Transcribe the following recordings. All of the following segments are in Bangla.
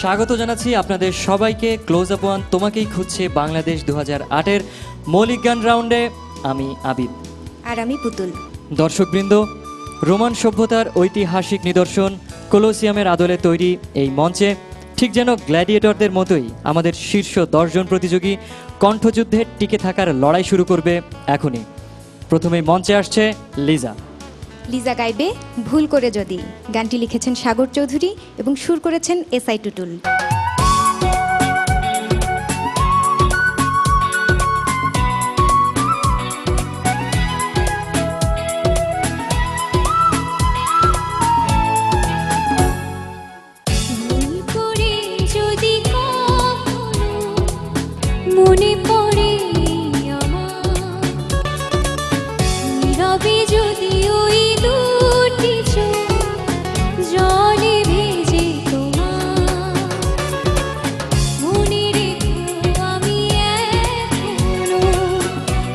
স্বাগত জানাচ্ছি আপনাদের সবাইকে ক্লোজ আপ ওয়ান তোমাকেই খুঁজছে বাংলাদেশ 2008-এর মৌলিক গান রাউন্ডে। আমি আবিদ আর আমি পুতুল। দর্শকবৃন্দ, রোমান সভ্যতার ঐতিহাসিক নিদর্শন কলোসিয়ামের আদলে তৈরি এই মঞ্চে ঠিক যেন গ্ল্যাডিয়েটরদের মতোই আমাদের শীর্ষ 10 জন প্রতিযোগী কণ্ঠযুদ্ধে টিকে থাকার লড়াই শুরু করবে এখনই। প্রথমেই মঞ্চে আসছে লিজা। লিজা গাইবে ভুল করে যদি। গানটি লিখেছেন সাগর চৌধুরী এবং সুর করেছেন এসআই টুটুল। মনে পড়ে নীরবে যদি ওই দুটি চোখ জলে ভেজে তোমার মনে রেখো আমি এখনো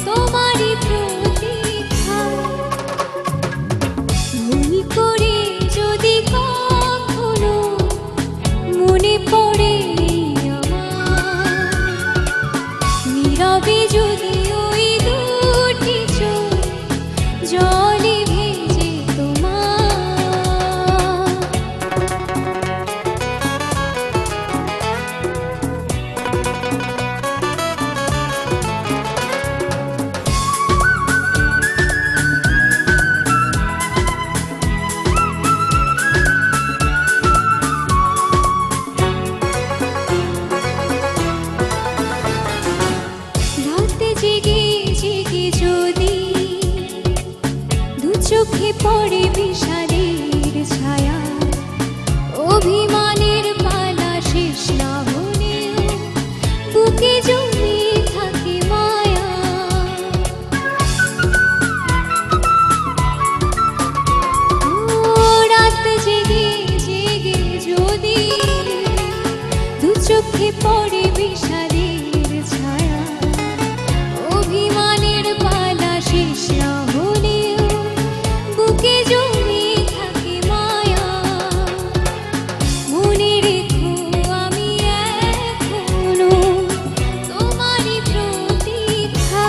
তোমারই প্রতীক্ষা। ভুল করে যদি কখনো মনে পড়ে নীরবে যদি ওই দুটি চোখ জলে ভেজে তোমার রাতে জেগে জেগে যদি দু চোখে পড়ে বিষাদের ছায়া অভিমানের পালা শেষ না হলেও বুকে জমে থাকে মায়া। ও রাত জেগে জেগে যদি দু চোখে পড়ে বিষাদের ছায়া অভিমানের পালা শেষ না হলেও বুকে জমে থাকে মায়া। মনে রেখো আমি এখনো তোমারই প্রতীক্ষা।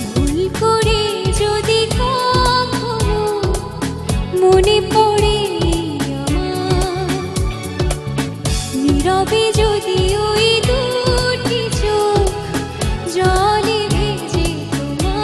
ভুল করে যদি কখনো মনে পড়ে আমার নীরবে যদি ওই দুটি চোখ জলে ভেজে তোমার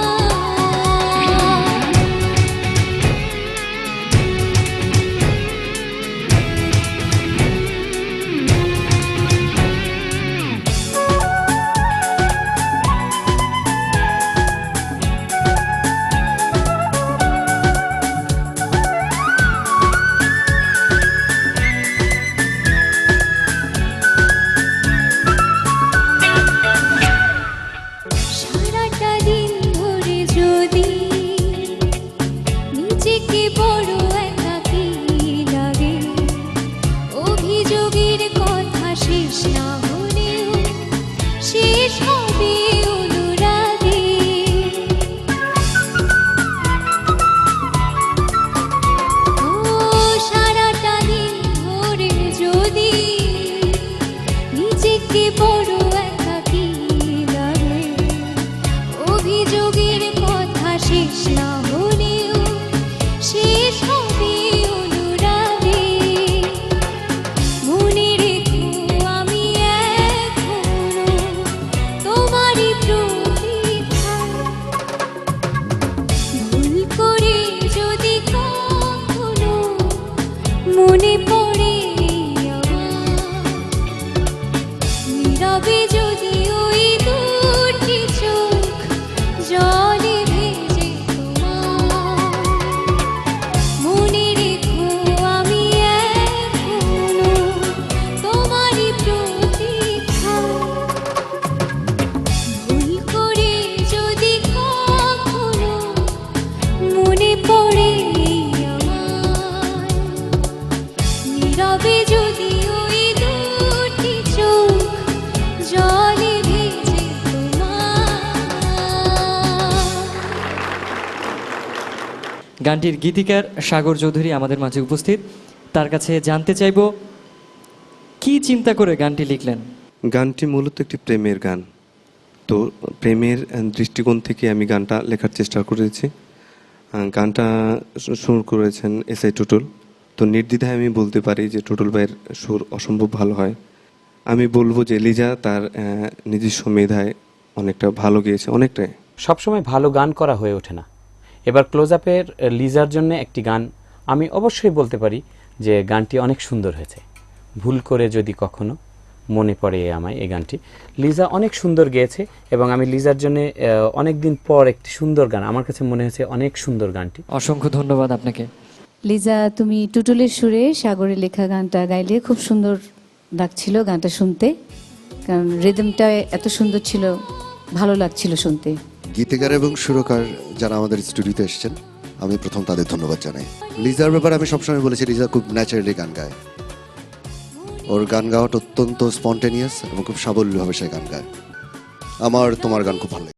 সারাটা দিন ধরে যদি নিজেকে বড় একাকী লাগে অভিযোগের কথা শেষ না হলেও শেষ হবে অনুরাগে। ও সারাটা দিন ধরে যদি নিজেকে বড় একাকী লাগে অভিযোগের কথা শেষ না হলেও শেষ হবে অনুরাগে। মনে রেখো আমি এখনো তোমারই প্রতীক্ষা। ভুল করে যদি কখনো মনে পড়ে আমার নীরবে যদি ওই দুটি চোখ জলে ভেজে তোমার মনে রেখো আমি এখনো তোমারই প্রতীক্ষা। ভুল করে যদি কখনো মনে পড়ে আমার নীরবে যদি ওই দুটি চোখ জলে ভেজে গানটির গীতিকার সাগর চৌধুরী আমাদের মাঝে উপস্থিত। তার কাছে জানতে চাইব কি চিন্তা করে গানটি লিখলেন? গানটি মূলত একটি প্রেমের গান। তো প্রেমের দৃষ্টিকোণ থেকে আমি গানটা লেখার চেষ্টা করেছি। গানটা সুর করেছেন এসআই টুটুল। তো নির্দ্বিধায় আমি বলতে পারি যে টুটুল ভাইয়ের সুর অসম্ভব ভালো হয়। আমি বলবো যে লিজা তার নিজস্ব মেধায় অনেকটা ভালো গেয়েছে, অনেকটাই। সবসময় ভালো গান করা হয়ে ওঠে না। এবার ক্লোজ আপের লিজার জন্য একটি গান আমি অবশ্যই বলতে পারি যে গানটি অনেক সুন্দর হয়েছে। ভুল করে যদি কখনো মনে পড়ে আমায়, এই গানটি লিজা অনেক সুন্দর গেয়েছে এবং আমি লিজার জন্য অনেক দিন পর একটি সুন্দর গান, আমার কাছে মনে হয়েছে অনেক সুন্দর গানটি। অসংখ্য ধন্যবাদ আপনাকে। লিজা, তুমি টুটুলের সুরে সাগরে লেখা গানটা গাইলে খুব সুন্দর লাগছিল গানটা শুনতে, কারণ রিদমটা এত সুন্দর ছিল, ভালো লাগছিল শুনতে। গীতিকার এবং সুরকার যারা আমাদের স্টুডিওতে এসেছেন, আমি প্রথম তাদের ধন্যবাদ জানাই। লিজার ব্যাপারে আমি সবসময় বলেছি, লিজা খুব ন্যাচারালি গান গায়। ওর গান গাওয়াটা অত্যন্ত স্পন্টেনিয়াস এবং খুব সাবল্যভাবে সে গান গায়। আমার তোমার গান খুব ভালো লাগে।